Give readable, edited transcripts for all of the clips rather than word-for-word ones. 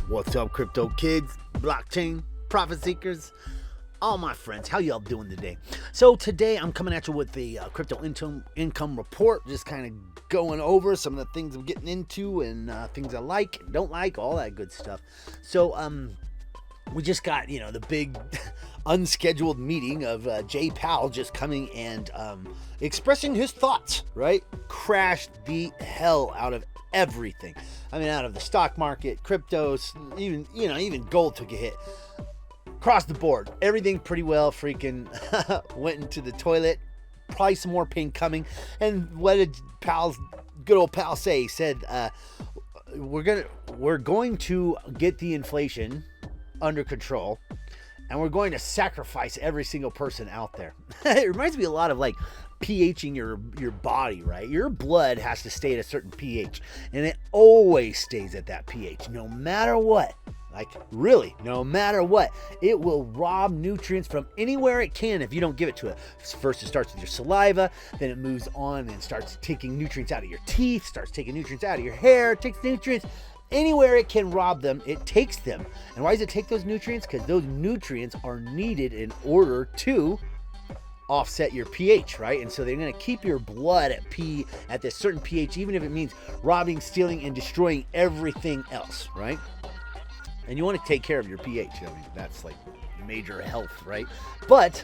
What's up, crypto kids, blockchain, profit seekers, all my friends? How y'all doing today? So today I'm coming at you with the crypto income report, just kind of going over some of the things I'm getting into and things I like, don't like, all that good stuff. So we just got, the big unscheduled meeting of Jay Powell just coming and expressing his thoughts, right? Crashed the hell out of everything. I mean, out of the stock market, cryptos, even gold took a hit. Across the board, everything pretty well freaking went into the toilet. Probably some more pain coming. And what did good old pal say? He said, we're going to get the inflation under control, and we're going to sacrifice every single person out there. It reminds me a lot of like pHing your body, right? Your blood has to stay at a certain pH, and it always stays at that pH, no matter what. Like, really, no matter what. It will rob nutrients from anywhere it can if you don't give it to it. First, it starts with your saliva, then it moves on and starts taking nutrients out of your teeth, starts taking nutrients out of your hair, takes nutrients. Anywhere it can rob them, it takes them. And why does it take those nutrients? Because those nutrients are needed in order to offset your pH, right? And so they're going to keep your blood at this certain pH, even if it means robbing, stealing, and destroying everything else, right? And you want to take care of your pH. I mean, that's like major health, right? But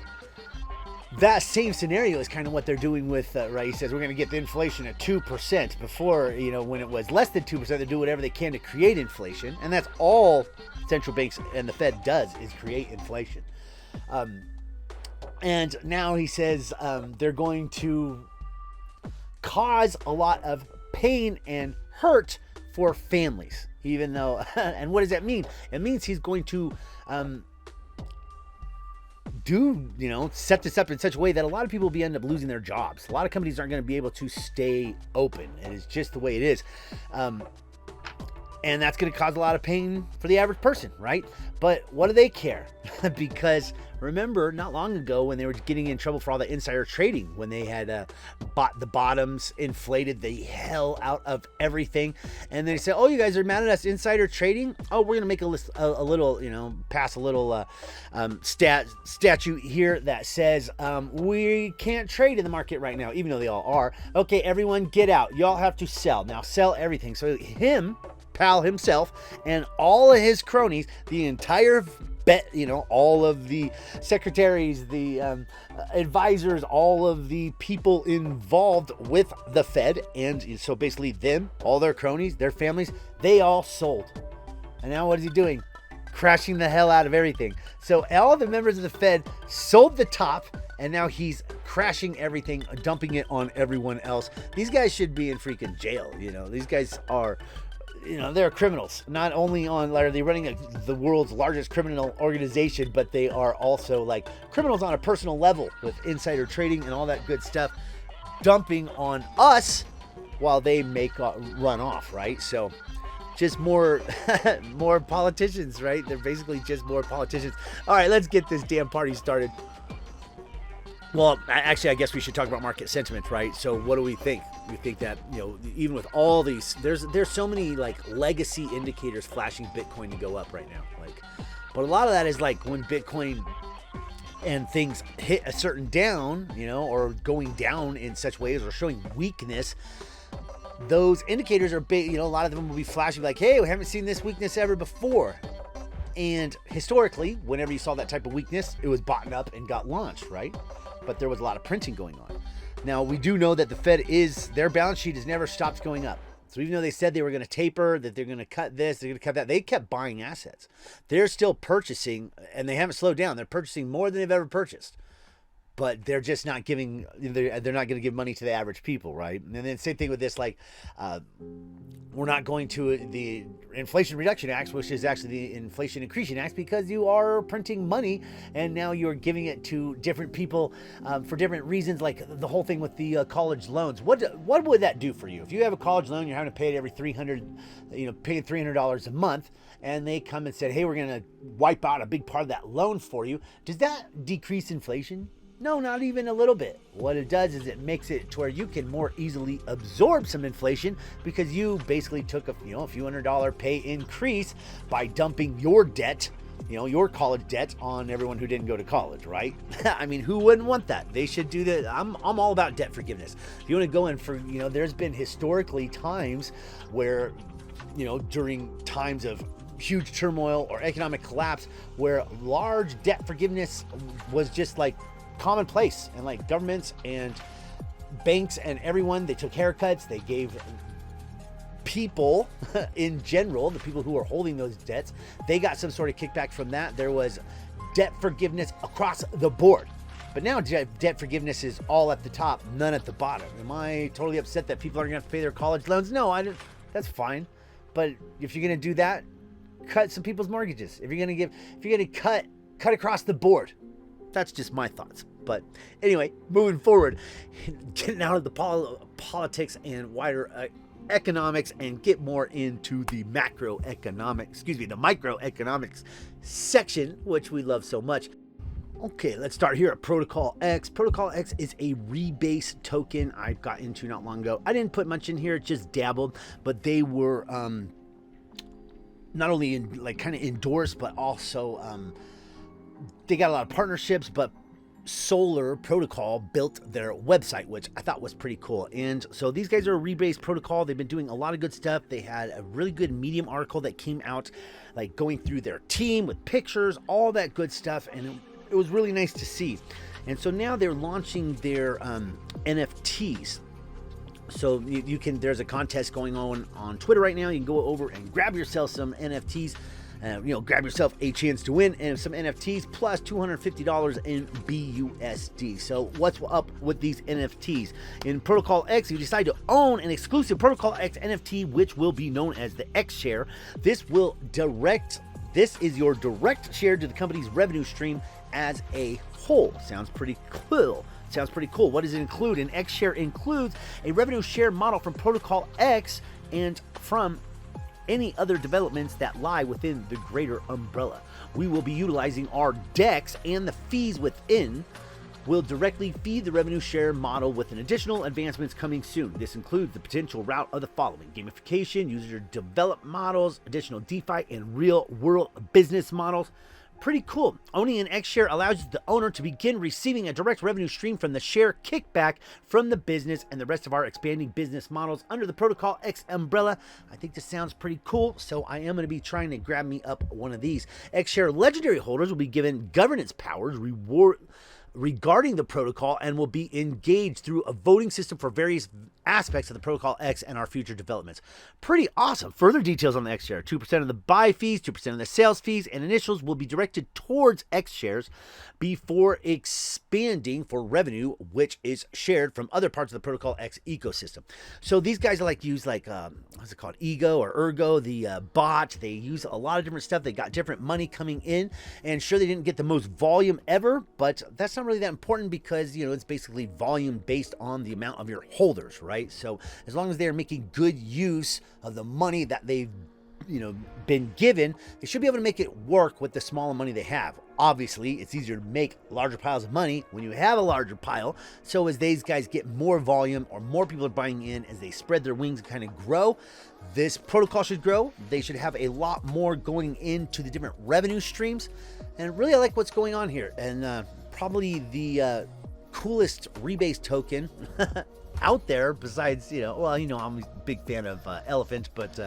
that same scenario is kind of what they're doing with, right? He says we're going to get the inflation at 2%. Before, when it was less than 2%, they do whatever they can to create inflation. And that's all central banks and the Fed does, is create inflation. And now he says they're going to cause a lot of pain and hurt for families, even though, and what does that mean? It means he's going to set this up in such a way that a lot of people will end up losing their jobs. A lot of companies aren't going to be able to stay open. And it's just the way it is. And that's going to cause a lot of pain for the average person, right? But what do they care? Because remember, not long ago when they were getting in trouble for all the insider trading, when they had bought the bottoms, inflated the hell out of everything, and they said, "Oh, you guys are mad at us insider trading? Oh, we're going to make a little, pass a little statute here that says we can't trade in the market right now, even though they all are. Okay, everyone, get out. Y'all have to sell now. Sell everything." So Powell himself and all of his cronies, the entire all of the secretaries, the advisors, all of the people involved with the Fed, and so basically them, all their cronies, their families, they all sold. And now what is he doing? Crashing the hell out of everything. So all the members of the Fed sold the top, and now he's crashing everything, dumping it on everyone else. These guys should be in freaking jail. These guys are, they're criminals. Not only are they running the world's largest criminal organization, but they are also like criminals on a personal level with insider trading and all that good stuff, dumping on us while they run off, right? So just more politicians, right? They're basically just more politicians. All right, let's get this damn party started. Well, actually, I guess we should talk about market sentiment, right? So what do we think? We think that, even with all these, there's so many like legacy indicators flashing Bitcoin to go up right now. But a lot of that is like when Bitcoin and things hit a certain down, or going down in such ways or showing weakness, those indicators are big. A lot of them will be flashing like, hey, we haven't seen this weakness ever before. And historically, whenever you saw that type of weakness, it was bought up and got launched, right? But there was a lot of printing going on. Now, we do know that the Fed their balance sheet has never stopped going up. So even though they said they were going to taper, that they're going to cut this, they're going to cut that, they kept buying assets. They're still purchasing, and they haven't slowed down. They're purchasing more than they've ever purchased. But they're just not giving, they're not going to give money to the average people, right? And then same thing with this, like, we're not going to the Inflation Reduction Act, which is actually the Inflation Increasing Act, because you are printing money and now you're giving it to different people for different reasons, like the whole thing with the college loans. What would that do for you? If you have a college loan, you're having to pay it every paying $300 a month, and they come and said, hey, we're going to wipe out a big part of that loan for you. Does that decrease inflation? No, not even a little bit. What it does is it makes it to where you can more easily absorb some inflation because you basically took a few $100 pay increase by dumping your debt, your college debt on everyone who didn't go to college, right? I mean, who wouldn't want that? They should do that. I'm all about debt forgiveness. If you want to go in for, there's been historically times where, during times of huge turmoil or economic collapse where large debt forgiveness was just like commonplace, and like governments and banks and everyone, they took haircuts. They gave people in general, the people who are holding those debts, they got some sort of kickback from that. There was debt forgiveness across the board. But now debt forgiveness is all at the top, none at the bottom. Am I totally upset that people aren't going to have to pay their college loans? No, I don't. That's fine. But if you're going to do that, cut some people's mortgages. If you're going to cut across the board. That's just my thoughts. But anyway, moving forward, getting out of the politics and wider economics and get more into the microeconomics section, which we love so much. Okay, let's start here at Protocol X. Protocol X is a rebase token I got into not long ago. I didn't put much in here, just dabbled, but they were not only kind of endorsed, but also they got a lot of partnerships, but Solar Protocol built their website, which I thought was pretty cool. And so these guys are a rebase protocol. They've been doing a lot of good stuff. They had a really good Medium article that came out, like going through their team with pictures, all that good stuff. And it was really nice to see. And so now they're launching their NFTs. So you can, there's a contest going on Twitter right now. You can go over and grab yourself some NFTs. Grab yourself a chance to win and some NFTs plus $250 in BUSD. So what's up with these NFTs? In Protocol X, you decide to own an exclusive Protocol X NFT, which will be known as the X share. This is your direct share to the company's revenue stream as a whole. Sounds pretty cool. What does it include? An X share includes a revenue share model from Protocol X and from any other developments that lie within the greater umbrella. We will be utilizing our DEX, and the fees within will directly feed the revenue share model with an additional advancements coming soon. This includes the potential route of the following: gamification, user developed models, additional DeFi, and real world business models. Pretty cool. Owning an X share allows the owner to begin receiving a direct revenue stream from the share kickback from the business and the rest of our expanding business models under the Protocol X umbrella. I think this sounds pretty cool, so I am going to be trying to grab me up one of these. X share legendary holders will be given governance powers regarding the protocol and will be engaged through a voting system for various aspects of the Protocol X and our future developments. Pretty awesome. Further details on the X share: 2% of the buy fees, 2% of the sales fees, and initials will be directed towards X shares before expanding for revenue, which is shared from other parts of the Protocol X ecosystem. So these guys are use what's it called? Ego or Ergo, the bot. They use a lot of different stuff. They got different money coming in, and sure, they didn't get the most volume ever, but that's not really that important because, it's basically volume based on the amount of your holders, right? So as long as they're making good use of the money that they've been given, they should be able to make it work with the smaller money they have. Obviously, it's easier to make larger piles of money when you have a larger pile. So as these guys get more volume or more people are buying in, as they spread their wings and kind of grow, this protocol should grow. They should have a lot more going into the different revenue streams. And really, I like what's going on here. And probably the coolest rebase token out there besides, I'm a big fan of Elephant, but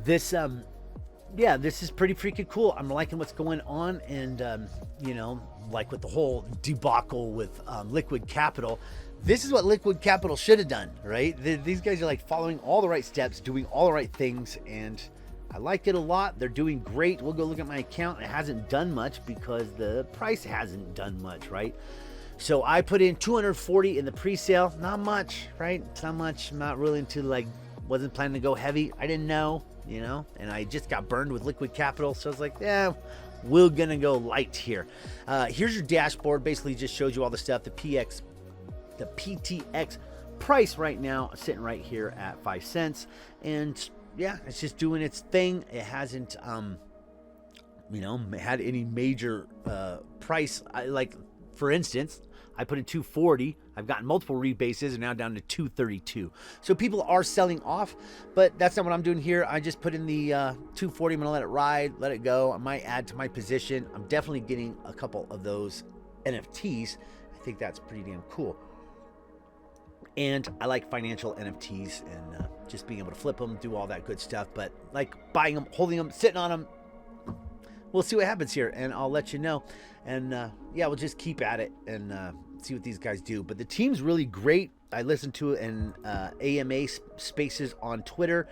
this is pretty freaking cool. I'm liking what's going on. And like with the whole debacle with Liquid Capital, this is what Liquid Capital should have done, right? These guys are following all the right steps, doing all the right things, and I like it a lot. They're doing great. We'll go look at my account. It hasn't done much because the price hasn't done much, right? So I put in 240 in the pre-sale. Not much, right? It's not much. I'm not really into wasn't planning to go heavy. I didn't know, and I just got burned with Liquid Capital. So I was like, yeah, we're going to go light here. Here's your dashboard. Basically just shows you all the stuff. The PTX price right now sitting right here at 5 cents. And yeah, it's just doing its thing. It hasn't, had any major price. For instance, I put in 240. I've gotten multiple rebases and now down to 232. So people are selling off, but that's not what I'm doing here. I just put in the 240. I'm going to let it ride, let it go. I might add to my position. I'm definitely getting a couple of those NFTs. I think that's pretty damn cool. And I like financial NFTs and just being able to flip them, do all that good stuff. But like buying them, holding them, sitting on them, we'll see what happens here, and I'll let you know. And yeah, we'll just keep at it and see what these guys do. But the team's really great. I listened to it in AMA spaces on Twitter.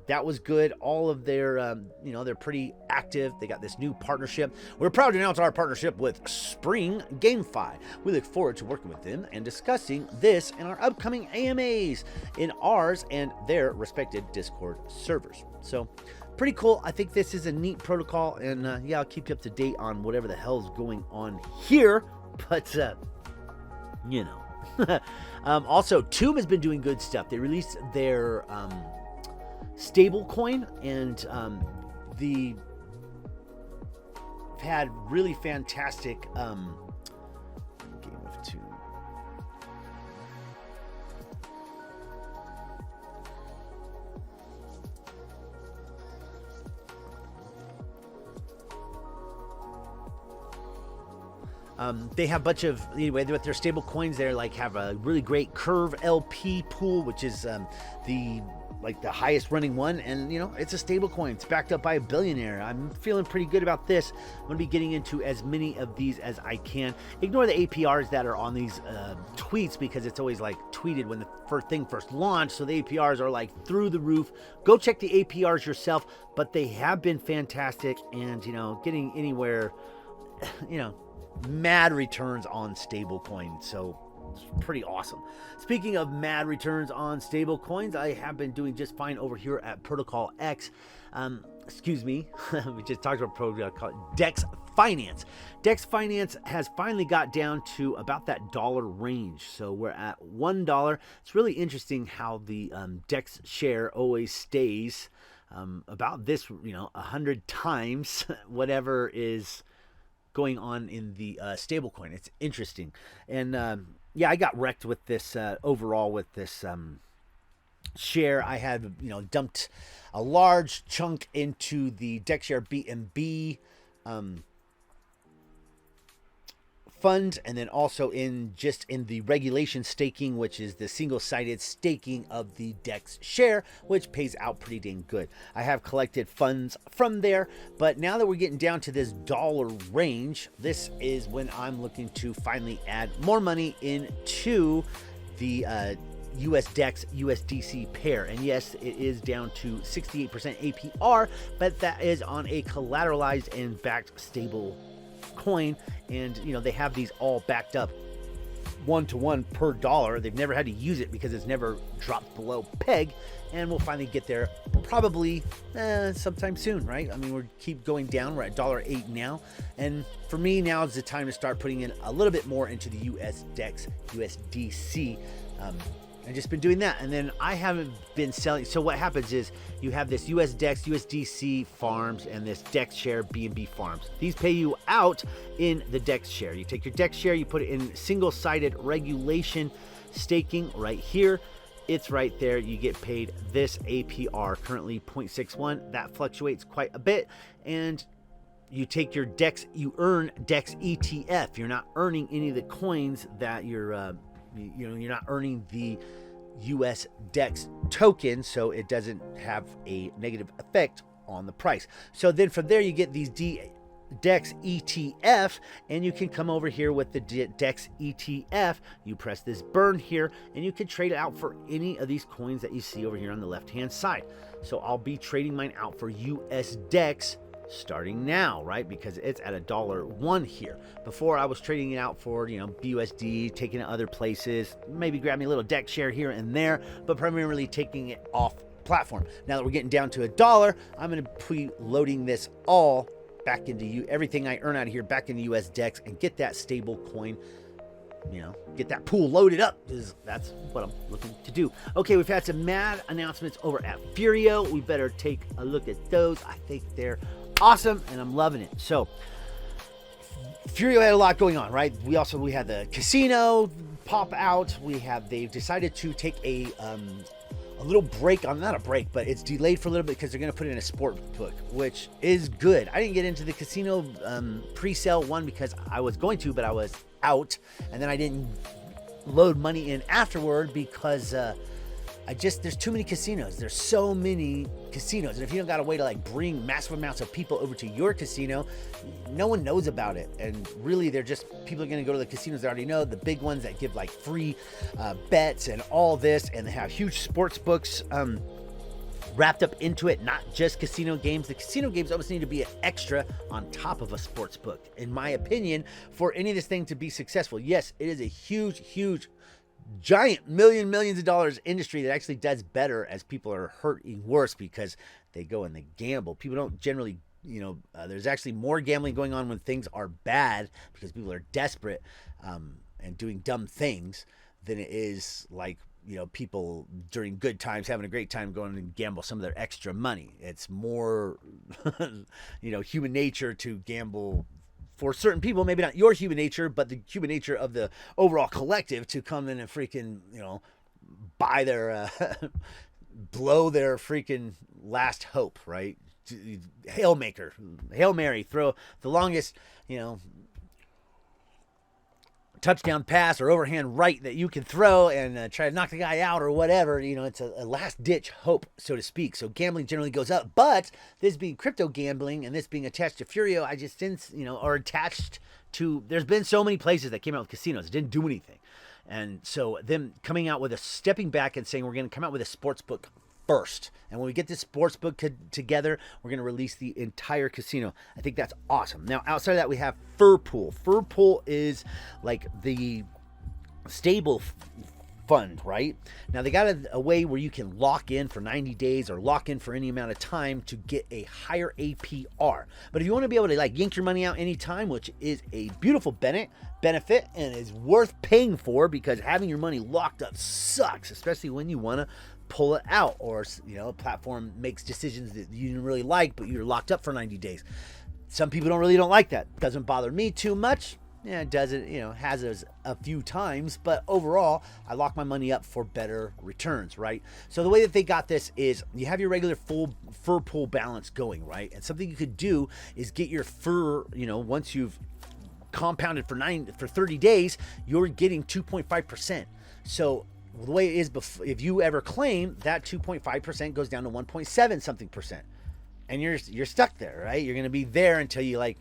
That was good. All of their, they're pretty active. They got this new partnership. We're proud to announce our partnership with Spring GameFi. We look forward to working with them and discussing this in our upcoming AMAs in ours and their respected Discord servers. So pretty cool. I think this is a neat protocol, and yeah, I'll keep you up to date on whatever the hell's going on here. But also, Tomb has been doing good stuff. They released their stable coin, and they've had really fantastic game of Tomb. They have a bunch of, anyway, with their stable coins, they're like have a really great Curve LP pool, which is the highest running one, and it's a stable coin. It's backed up by a billionaire. I'm feeling pretty good about this. I'm gonna be getting into as many of these as I can. Ignore the APRs that are on these tweets, because it's always like tweeted when the first launched, so the APRs are like through the roof. Go check the APRs yourself, but they have been fantastic, and getting anywhere, mad returns on stable coins. So it's pretty awesome. Speaking of mad returns on stable coins, I have been doing just fine over here at Protocol X. We just talked about Protocol Dex Finance. Dex Finance has finally got down to about that dollar range. So we're at $1. It's really interesting how the Dex share always stays about this, 100 times whatever is going on in the stablecoin. It's interesting. And yeah, I got wrecked with this overall with this share. I had dumped a large chunk into the DexShare BNB fund, and then also in the regulation staking, which is the single-sided staking of the Dex share, which pays out pretty dang good. I have collected funds from there, but now that we're getting down to this dollar range, this is when I'm looking to finally add more money into the US Dex USDC pair. And yes, it is down to 68% APR, but that is on a collateralized and backed stable coin, and they have these all backed up 1-to-1 per dollar. They've never had to use it because it's never dropped below peg, and we'll finally get there probably sometime soon, right? I mean, we keep going down. We're at $1.08 now, and for me, now is the time to start putting in a little bit more into the US Dex USDC. I've just been doing that, and then I haven't been selling. So what happens is you have this US Dex USDC farms and this Dex share BNB farms. These pay you out in the Dex share. You take your Dex share, you put it in single-sided regulation staking right here. It's right there. You get paid this APR, currently 0.61. That fluctuates quite a bit, and you take your Dex, you earn Dex ETF. You're not earning any of the coins that you're you're not earning the US Dex token, so it doesn't have a negative effect on the price. So then from there you get these Dex ETF, and you can come over here with the Dex ETF. You press this burn here, and you can trade it out for any of these coins that you see over here on the left hand side. So I'll be trading mine out for US Dex starting now, right? Because it's at $1 here. Before, I was trading it out for BUSD, taking it other places, maybe grabbing a little Dex share here and there, but primarily taking it off platform. Now that we're getting down to $1, I'm going to be loading this all back into everything I earn out of here back into US Dex, and get that stable coin, get that pool loaded up, because that's what I'm looking to do. Okay, we've had some mad announcements over at Furio. We better take a look at those. I think they're awesome, and I'm loving it. So Furio had a lot going on, right? We had the casino pop out. They've decided to take a little break on, not a break, but it's delayed for a little bit because they're going to put in a sport book, which is good. I didn't get into the casino pre-sale one because I was going to, but I was out, and then I didn't load money in afterward because there's too many casinos. There's so many casinos, and if you don't got a way to like bring massive amounts of people over to your casino, no one knows about it. And really, people are going to go to the casinos they already know, the big ones that give like free bets and all this, and they have huge sports books wrapped up into it, not just casino games. The casino games always need to be an extra on top of a sports book, in my opinion, for any of this thing to be successful. Yes, it is a huge giant millions of dollars industry that actually does better as people are hurting worse because they go and they gamble. People don't generally, there's actually more gambling going on when things are bad because people are desperate and doing dumb things than it is like, people during good times having a great time going and gamble some of their extra money. It's more, human nature to gamble for certain people, maybe not your human nature, but the human nature of the overall collective to come in and freaking, buy their, blow their freaking last hope, right? Hail Mary, throw the longest, touchdown pass or overhand right that you can throw and try to knock the guy out or whatever. It's a last ditch hope, so to speak. So gambling generally goes up, but this being crypto gambling and this being attached to Furio, I just didn't, are attached to, there's been so many places that came out with casinos, didn't do anything. And so them coming out with stepping back and saying, we're going to come out with a sports book first. And when we get this sports book together, we're going to release the entire casino. I think that's awesome. Now, outside of that, we have Fur Pool. Fur Pool is like the stable fund, right? Now, they got a way where you can lock in for 90 days or lock in for any amount of time to get a higher APR. But if you want to be able to like yank your money out anytime, which is a beautiful benefit and is worth paying for, because having your money locked up sucks, especially when you want to pull it out, or a platform makes decisions that you didn't really like, but you're locked up for 90 days. Some people don't like that. Doesn't bother me too much. Yeah, it doesn't, has us a few times, but overall, I lock my money up for better returns, right? So the way that they got this is you have your regular full fur pool balance going, right? And something you could do is get your fur, once you've compounded for 30 days, you're getting 2.5%. So the way it is, if you ever claim, that 2.5% goes down to 1.7 something percent, and you're stuck there, right? You're going to be there until you like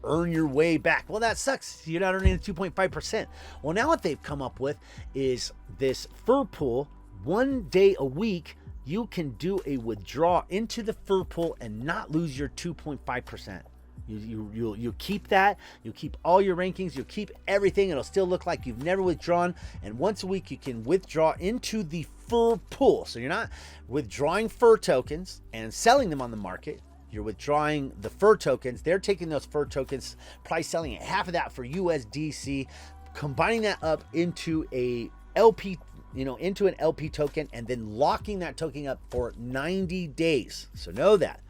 earn your way back. Well, that sucks. You're not earning the 2.5%. Well, now what they've come up with is this fur pool. 1 day a week, you can do a withdraw into the fur pool and not lose your 2.5%. You'll keep that. You'll keep all your rankings. You'll keep everything. It'll still look like you've never withdrawn. And once a week, you can withdraw into the fur pool. So you're not withdrawing fur tokens and selling them on the market. You're withdrawing the fur tokens. They're taking those fur tokens, probably selling it half of that for USDC, combining that up into a LP, into an LP token, and then locking that token up for 90 days. So know that.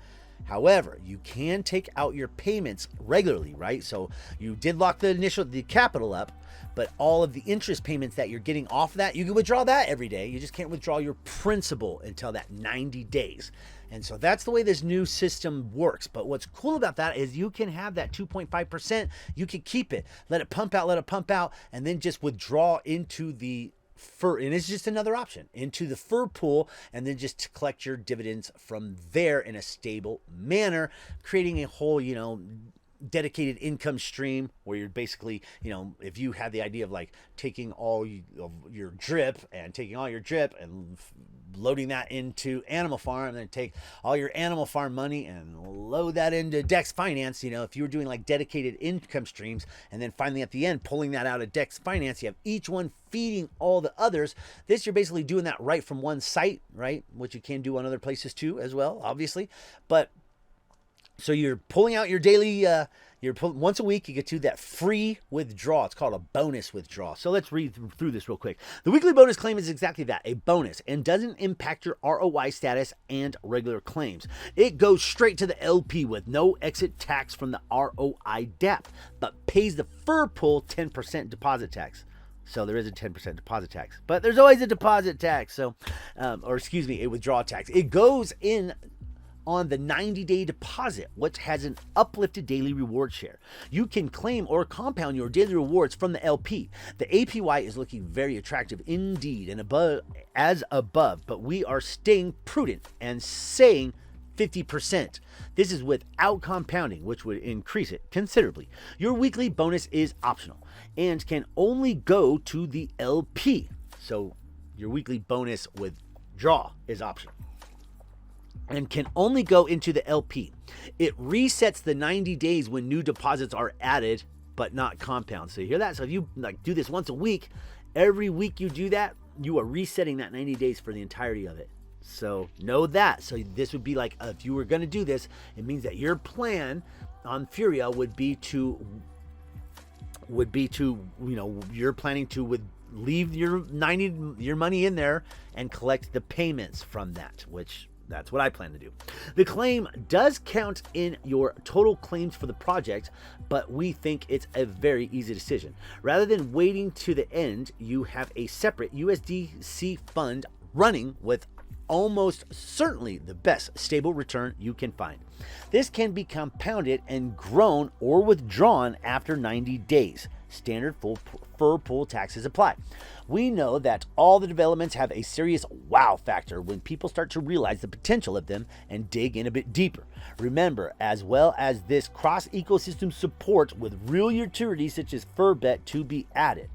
However, you can take out your payments regularly, right? So you did lock the capital up, but all of the interest payments that you're getting off of that, you can withdraw that every day. You just can't withdraw your principal until that 90 days. And so that's the way this new system works. But what's cool about that is you can have that 2.5%. You can keep it, let it pump out, and then just withdraw into the fur, and it's just another option, into the fur pool, and then just to collect your dividends from there in a stable manner, creating a whole, dedicated income stream where you're basically, if you had the idea of like taking all of your drip and loading that into Animal Farm, and then take all your Animal Farm money and load that into Dex Finance. If you were doing like dedicated income streams, and then finally at the end pulling that out of Dex Finance, you have each one feeding all the others. This, you're basically doing that right from one site, right? Which you can do on other places too as well, obviously. But so you're pulling out your daily Once a week, you get to that free withdrawal. It's called a bonus withdrawal. So let's read through this real quick. The weekly bonus claim is exactly that, a bonus, and doesn't impact your ROI status and regular claims. It goes straight to the LP with no exit tax from the ROI dApp, but pays the fur pool 10% deposit tax. So there is a 10% deposit tax, but there's always a deposit tax. So, a withdrawal tax. It goes in on the 90-day deposit, which has an uplifted daily reward share. You can claim or compound your daily rewards from the LP. The APY is looking very attractive indeed and above, but we are staying prudent and saying 50%. This is without compounding, which would increase it considerably. Your weekly bonus is optional and can only go to the LP. So your weekly bonus withdrawal is optional and can only go into the LP. It resets the 90 days when new deposits are added, but not compound. So you hear that? So if you do this once a week, every week you do that, you are resetting that 90 days for the entirety of it. So know that. So this would be like, if you were going to do this, it means that your plan on Furio would be to, you're planning to leave your money in there and collect the payments from that, which that's what I plan to do. The claim does count in your total claims for the project, but we think it's a very easy decision. Rather than waiting to the end, you have a separate USDC fund running with almost certainly the best stable return you can find. This can be compounded and grown or withdrawn after 90 days. Standard fur pool taxes apply. We know that all the developments have a serious wow factor when people start to realize the potential of them and dig in a bit deeper. Remember, as well as this cross-ecosystem support with real utilities such as Furbet to be added.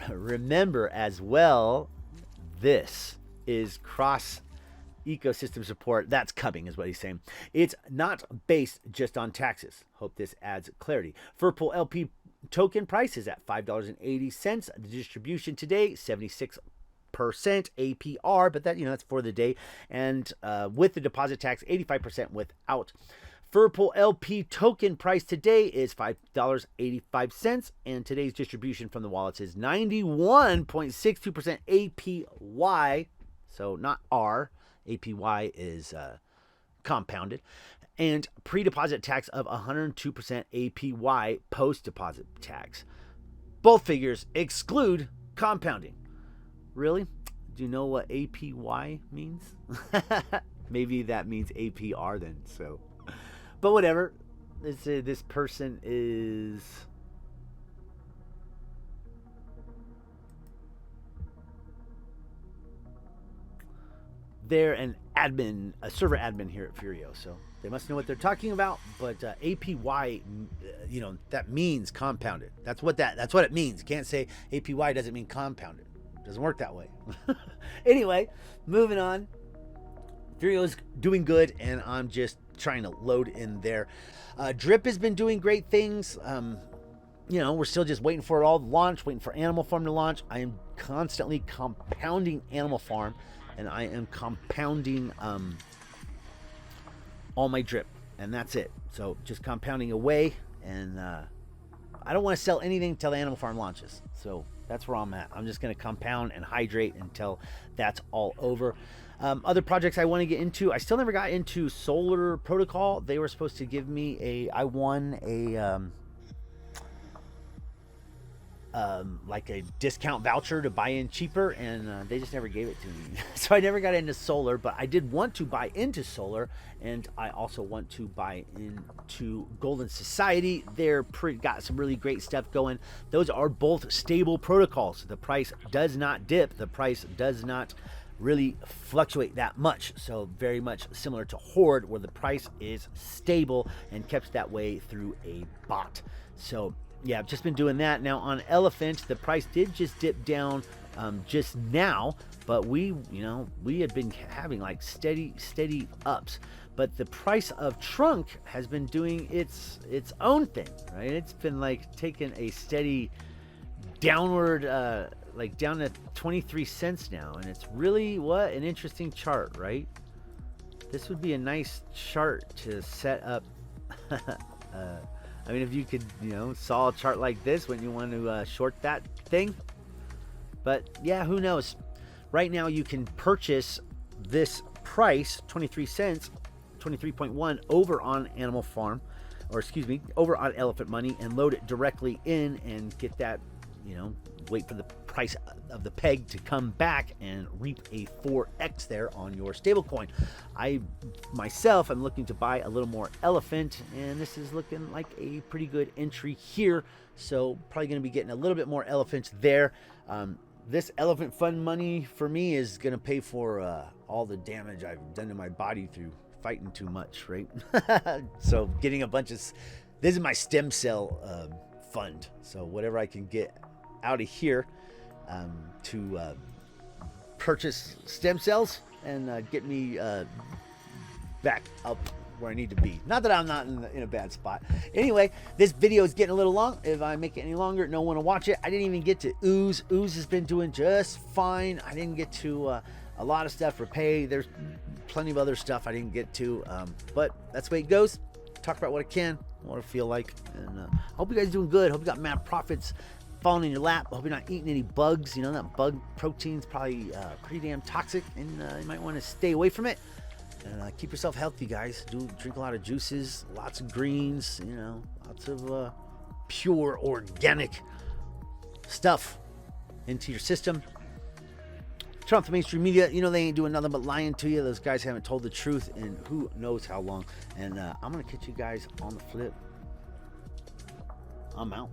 Remember as well, this is cross-ecosystem support. That's coming, is what he's saying. It's not based just on taxes. Hope this adds clarity. Furpool LP token price is at $5.80. The distribution today, 76% APR, but that's for the day. And with the deposit tax, 85% without. Furpool LP token price today is $5.85, and today's distribution from the wallets is 91.62% APY. So not R. APY is compounded. And pre-deposit tax of 102% APY post-deposit tax. Both figures exclude compounding. Really? Do you know what APY means? Maybe that means APR then. So, but whatever. This person is... They're an admin, a server admin here at Furio, so they must know what they're talking about. But APY, that means compounded. That's what it means. You can't say APY doesn't mean compounded. It doesn't work that way. Anyway, moving on. Furio's doing good, and I'm just trying to load in there. Drip has been doing great things. We're still just waiting for it all to launch, waiting for Animal Farm to launch. I am constantly compounding Animal Farm. And I am compounding all my drip, and that's it. So just compounding away, and I don't want to sell anything until the Animal Farm launches. So that's where I'm at. I'm just going to compound and hydrate until that's all over. Other projects I want to get into. I still never got into Solar Protocol. They were supposed to give me I won a like a discount voucher to buy in cheaper, and they just never gave it to me. So I never got into solar, but I did want to buy into solar, and I also want to buy into Golden Society. They're got some really great stuff going. Those are both stable protocols. The price does not dip. The price does not really fluctuate that much. So very much similar to Horde, where the price is stable and kept that way through a bot. So yeah, I've just been doing that. Now on Elephant, the price did just dip down just now, but we had been having like steady ups. But the price of Trunk has been doing its own thing, right? It's been like taking a steady downward, like down to 23 cents now, and it's really an interesting chart, right? This would be a nice chart to set up a I mean, if you could, saw a chart like this when you want to short that thing. But yeah, who knows? Right now you can purchase this price, 23 cents, 23.1 over on Animal Farm, or excuse me, over on Elephant Money, and load it directly in and get that, wait for the price of the peg to come back and reap a 4x there on your stablecoin. I myself am looking to buy a little more elephant, and this is looking like a pretty good entry here. So probably going to be getting a little bit more elephants there. This elephant fund money for me is going to pay for all the damage I've done to my body through fighting too much, right? So getting a bunch of, this is my stem cell fund. So whatever I can get out of here to purchase stem cells and get me back up where I need to be. Not that I'm not in a bad spot. Anyway, this video is getting a little long. If I make it any longer, no one will watch it. I didn't even get to Ooze. Ooze has been doing just fine. I didn't get to a lot of stuff. Repay, there's plenty of other stuff I didn't get to, but that's the way it goes. Talk about what I can, what I feel like, and I hope you guys are doing good. Hope you got mad profits falling in your lap. Hope you're not eating any bugs. That bug protein's probably pretty damn toxic, and you might want to stay away from it. And keep yourself healthy, guys. Drink a lot of juices, lots of greens, lots of pure organic stuff into your system. Turn off the mainstream media. They ain't doing nothing but lying to you. Those guys haven't told the truth in who knows how long. And I'm going to catch you guys on the flip. I'm out.